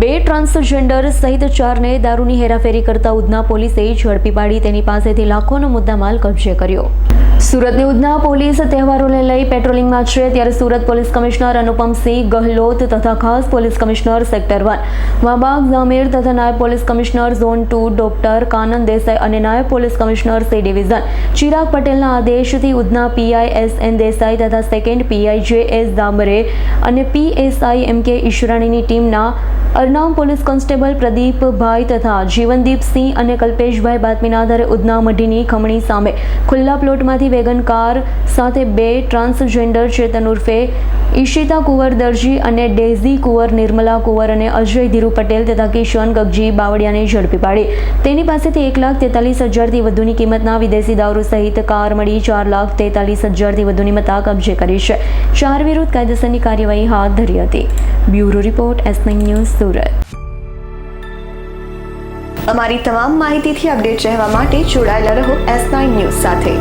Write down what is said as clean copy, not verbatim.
2 transgender સહિત 4ને દારૂની હેરાફેરી કરતા ઉધના પોલીસે ઝડપી પાડી તેની પાસેથી લાખોનો મુદ્દામાલ કબજે કર્યો। સુરતની ઉધના પોલીસ તહેવારોને લઈ પેટ્રોલિંગમાં છે, ત્યારે સુરત પોલીસ કમિશનર અનુપમસિંહ ગહલોત તથા ખાસ પોલીસ કમિશનર સેક્ટર 1 વાબાગ ઝામીર તથા નાયબ police commissioner zone 2 doctor Kanan Desai અને નાયબ police commissioner C division Chirag પટેલના આદેશથી ઉધના પીઆઈ એસ.એન. દેસાઈ તથા સેકન્ડ પીઆઈ જે.એસ. દામરે અને પીએસઆઈ એમ.કે. ઈશરાણીની ટીમના અરનામ પોલીસ કોન્સ્ટેબલ પ્રદીપભાઈ તથા જીવનદીપસિંહ અને કલ્પેશભાઈ બાતમીના આધારે ઉધના મઢીની ખમણી સામે ખુલ્લા પ્લોટમાંથી વેગન કાર સાથે 2 ટ્રાન્સજેન્ડર ચેતન ઉર્ફે ઈશિતા કુંવર દરજી અને ડેઝી કુંવર નિર્મલા કુંવર અને અજય ધીરુ પટેલ તથા કિશન ગગજી બાવળિયાને ઝડપી પાડી તેની પાસેથી 1,43,000થી વધુની કિંમતના વિદેશી દારૂ સહિત કાર મળી 4,43,000થી વધુની મત્તા કબજે કરી છે। 4 વિરુદ્ધ કાયદેસરની કાર્યવાહી હાથ ધરી હતી। Bureau report S9 news Surat. અમારી તમામ માહિતીથી અપડેટ રહેવા માટે જોડાયેલા રહો S9 ન્યૂઝ સાથે।